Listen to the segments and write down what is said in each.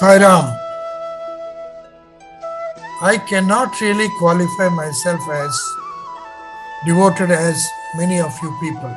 Sai Ram, I cannot really qualify myself as devoted as many of you people.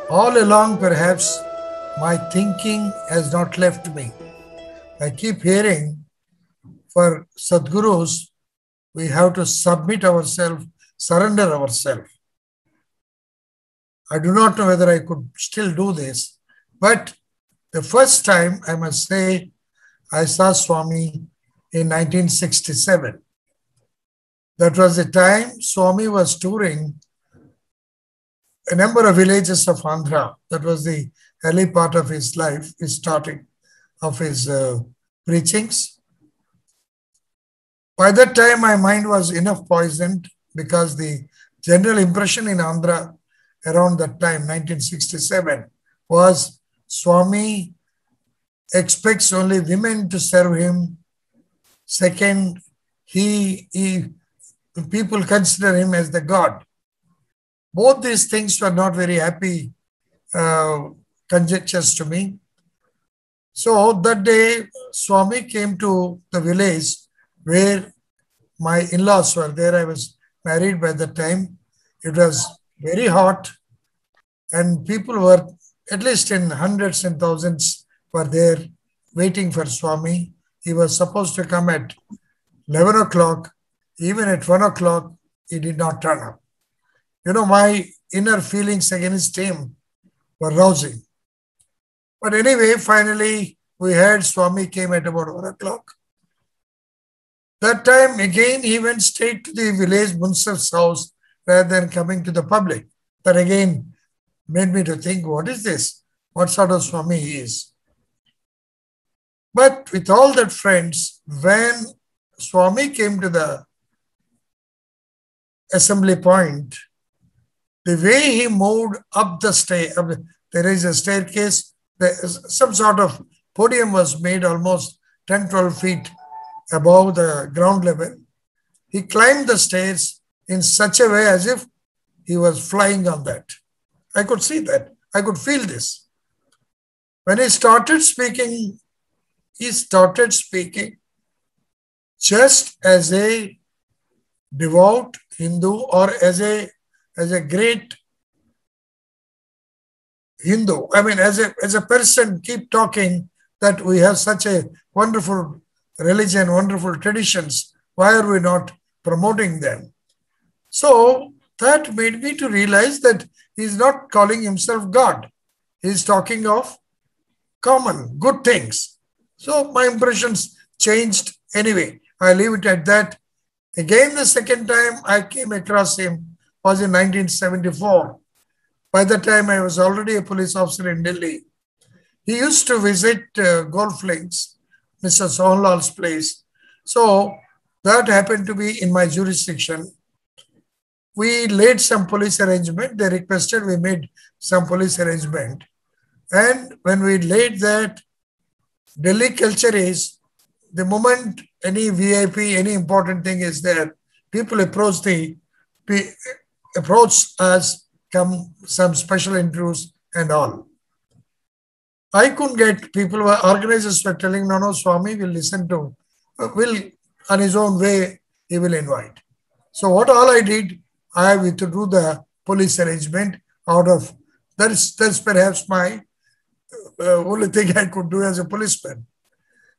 All along, perhaps, my thinking has not left me. I keep hearing for Sadgurus, we have to submit ourselves, surrender ourselves. I do not know whether I could still do this, but the first time, I must say, I saw Swami in 1967. That was the time Swami was touring a number of villages of Andhra. That was the early part of his life, his starting of his preachings. By that time, my mind was enough poisoned because the general impression in Andhra around that time, 1967, was Swami expects only women to serve him. Second, people consider him as the God. Both these things were not very happy conjectures to me. So that day, Swami came to the village where my in-laws were there. I was married by that time. It was very hot and people were, at least in hundreds and thousands, were there waiting for Swami. He was supposed to come at 11 o'clock. Even at 1 o'clock, he did not turn up. My inner feelings against him were rousing. But anyway, finally, we heard Swami came at about 1 o'clock. That time, again, he went straight to the village Munsaf's house rather than coming to the public. That again made me to think, what is this? What sort of Swami he is? But with all that, friends, when Swami came to the assembly point, the way he moved up the stair, there is a staircase, some sort of podium was made almost 10, 12 feet above the ground level. He climbed the stairs in such a way as if he was flying on that. I could see that. I could feel this. When he started speaking just as a devout Hindu or as a great Hindu. I mean, as a person, keep talking that we have such a wonderful religion, wonderful traditions. Why are we not promoting them? So that made me to realize that he's not calling himself God. He's talking of common, good things. So my impressions changed anyway. I leave it at that. Again, the second time I came across him was in 1974. By that time, I was already a police officer in Delhi. He used to visit golf links, Mr. Sohanlal's place. So that happened to be in my jurisdiction. We laid some police arrangement. They requested we made some police arrangement. And when we laid that, Delhi culture is the moment any VIP, any important thing is there, people approach us, come some special interviews and all. I couldn't get people, organizers were telling, no, Swami will listen to, will on his own way, he will invite. So what all I did, I withdrew the police arrangement out of, that's perhaps my only thing I could do as a policeman.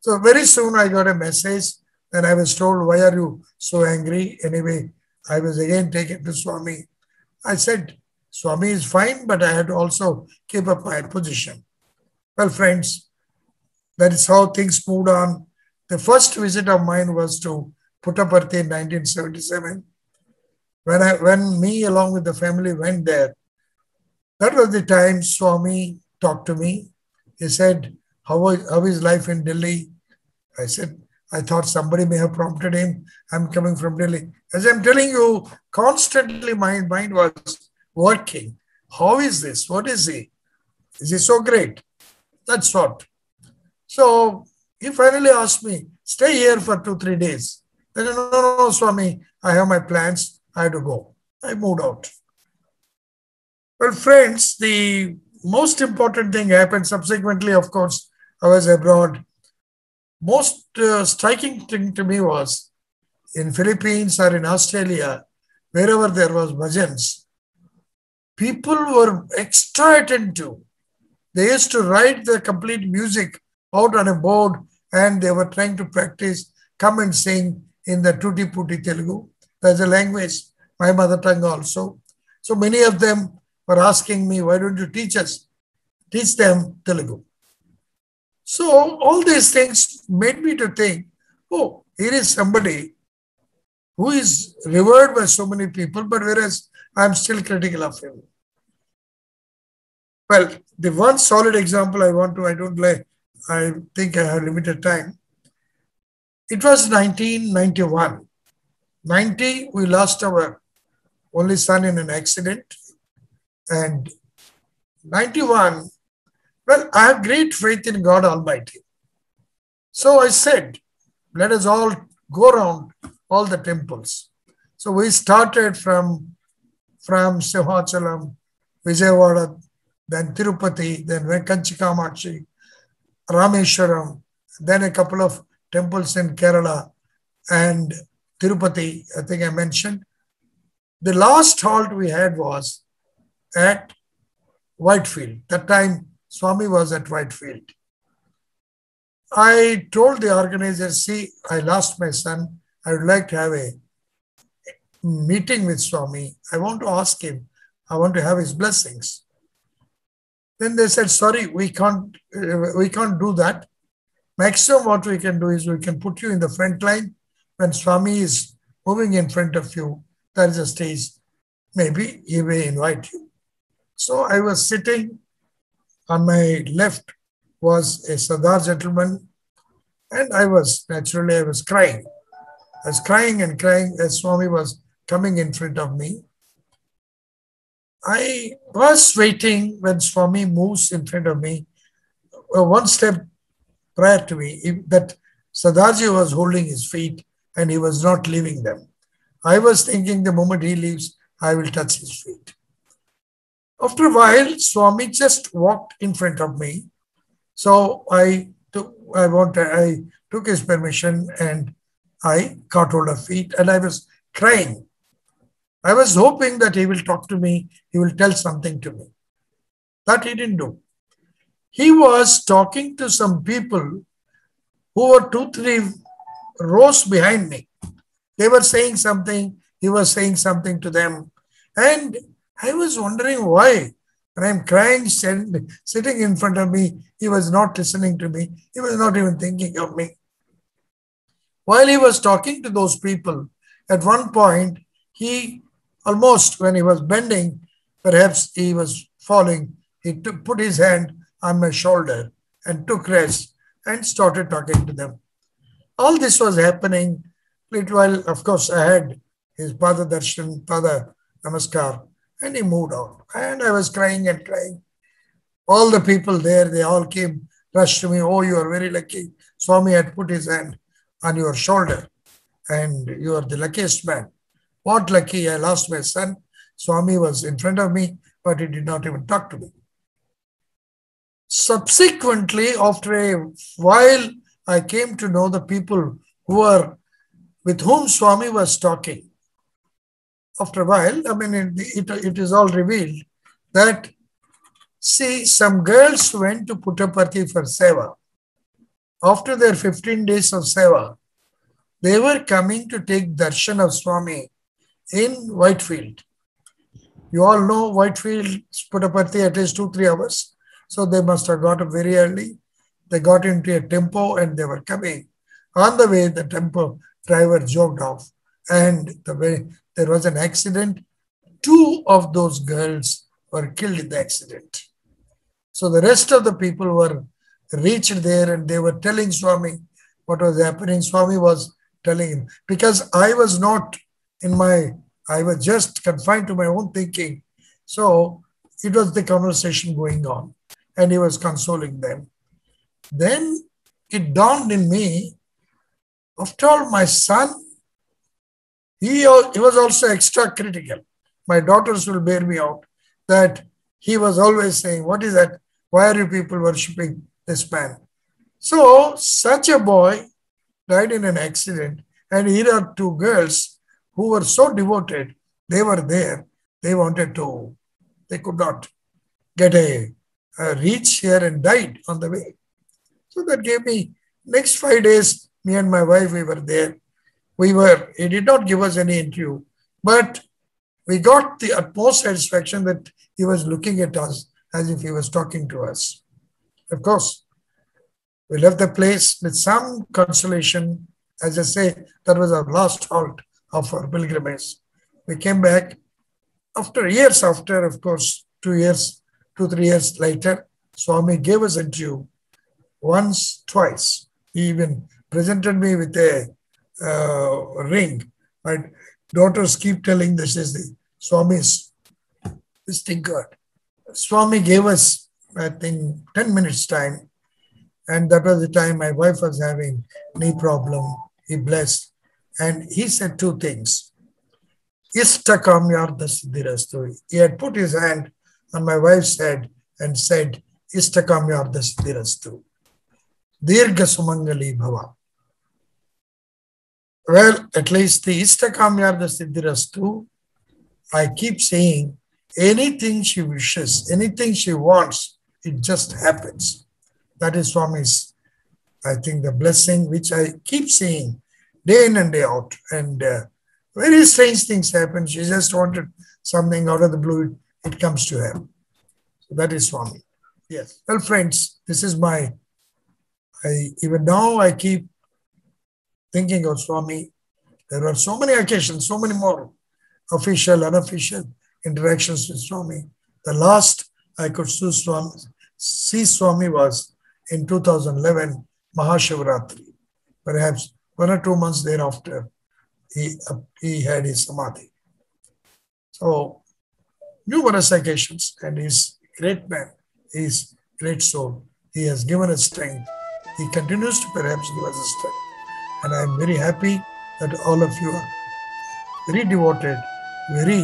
So very soon I got a message and I was told, why are you so angry? Anyway, I was again taken to Swami. I said, Swami is fine, but I had to also keep up my position. Well, friends, that is how things moved on. The first visit of mine was to Puttaparthi in 1977. When me along with the family went there, that was the time Swami talked to me. He said, how is life in Delhi? I said, I thought somebody may have prompted him. I'm coming from Delhi. As I'm telling you, constantly my mind was working. How is this? What is he? Is he so great? That's what. So he finally asked me, stay here for 2-3 days. I said, no, Swami, I have my plans. I have to go. I moved out. Well, friends, the most important thing happened subsequently, of course. I was abroad. Most striking thing to me was in Philippines or in Australia, wherever there was bhajans, people were extra attentive. They used to write the complete music out on a board and they were trying to practice, come and sing in the Tutti Putti Telugu. That's a language, my mother tongue also. So many of them were asking me, why don't you teach us? Teach them Telugu. So all these things made me to think, oh, here is somebody who is revered by so many people, but whereas I'm still critical of him. Well, the one solid example I don't like, I think I have limited time. It was 1991. 90, we lost our only son in an accident. And 91, well, I have great faith in God Almighty. So I said, let us all go around all the temples. So we started from Simhachalam, Vijayawada, then Tirupati, then Kanchikamachi, Rameshwaram, then a couple of temples in Kerala and Tirupati, I think I mentioned. The last halt we had was at Whitefield. That time, Swami was at Whitefield. I told the organizer, see, I lost my son. I would like to have a meeting with Swami. I want to ask him. I want to have his blessings. Then they said, sorry, we can't do that. Maximum what we can do is we can put you in the front line. When Swami is moving in front of you, there is a stage. Maybe he may invite you. So I was sitting. On my left was a Sardar gentleman, and I was crying. I was crying and crying as Swami was coming in front of me. I was waiting when Swami moves in front of me. One step prior to me, that Sardarji was holding his feet and he was not leaving them. I was thinking the moment he leaves, I will touch his feet. After a while, Swami just walked in front of me. So I took his permission and I caught hold of feet and I was crying. I was hoping that he will talk to me, he will tell something to me. That he didn't do. He was talking to some people who were 2-3 rows behind me. They were saying something, he was saying something to them. And I was wondering why. When I'm crying, sitting in front of me, he was not listening to me. He was not even thinking of me. While he was talking to those people, at one point, he almost, when he was bending, perhaps he was falling, he put his hand on my shoulder and took rest and started talking to them. All this was happening. While, of course, I had his Pada Darshan, Pada Namaskar, and he moved out. And I was crying and crying. All the people there, they all came, rushed to me. Oh, you are very lucky. Swami had put his hand on your shoulder and you are the luckiest man. What lucky, I lost my son. Swami was in front of me, but he did not even talk to me. Subsequently, after a while, I came to know the people with whom Swami was talking. After a while, it is all revealed that, see, some girls went to Puttaparthi for Seva. After their 15 days of Seva, they were coming to take darshan of Swami in Whitefield. You all know Whitefield, Puttaparthi, at least 2-3 hours. So they must have got up very early. They got into a tempo and they were coming. On the way, the tempo driver jogged off and there was an accident. 2 of those girls were killed in the accident. So the rest of the people were reached there and they were telling Swami what was happening. Swami was telling him, because I was just confined to my own thinking. So it was the conversation going on and he was consoling them. Then it dawned in me, after all, my son, he was also extra critical. My daughters will bear me out that he was always saying, what is that? Why are you people worshipping this man? So such a boy died in an accident, and here are two girls who were so devoted. They were there. They wanted to. They could not get a reach here and died on the way. So that gave me next 5 days. Me and my wife we were there. He did not give us any interview, but we got the utmost satisfaction that he was looking at us as if he was talking to us. Of course, we left the place with some consolation. As I say, that was our last halt of our pilgrimage. We came back after years after, of course, 2 years, 2, 3 years later, Swami gave us interview once, twice. He even presented me with a ring. My daughters keep telling this is the Swami's visiting card. Swami gave us, I think, 10 minutes time. And that was the time my wife was having knee problem. He blessed. And he said two things. Ista kamyarda siddhirastu. He had put his hand on my wife's head and said, Ista kamyarda siddhirastu. Dirgha sumangali bhava. Well, at least the Ista kamyarda siddhirastu, I keep saying, anything she wishes, anything she wants, it just happens. That is Swami's, I think, the blessing which I keep saying day in and day out. And very strange things happen. She just wanted something out of the blue. It comes to her. So that is Swami. Yes. Well, friends, this is even now I keep thinking of Swami. There are so many occasions, so many more official, unofficial interactions with Swami. The last I could see Swami was in 2011, Mahashivratri. Perhaps 1 or 2 months thereafter, he had his samadhi. So, numerous occasions, and he's a great man, he's a great soul. He has given us strength. He continues to perhaps give us strength. And I'm very happy that all of you are very devoted, very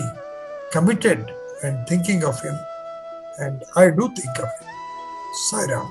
committed, and thinking of him. And I do think of him. Sai Ram.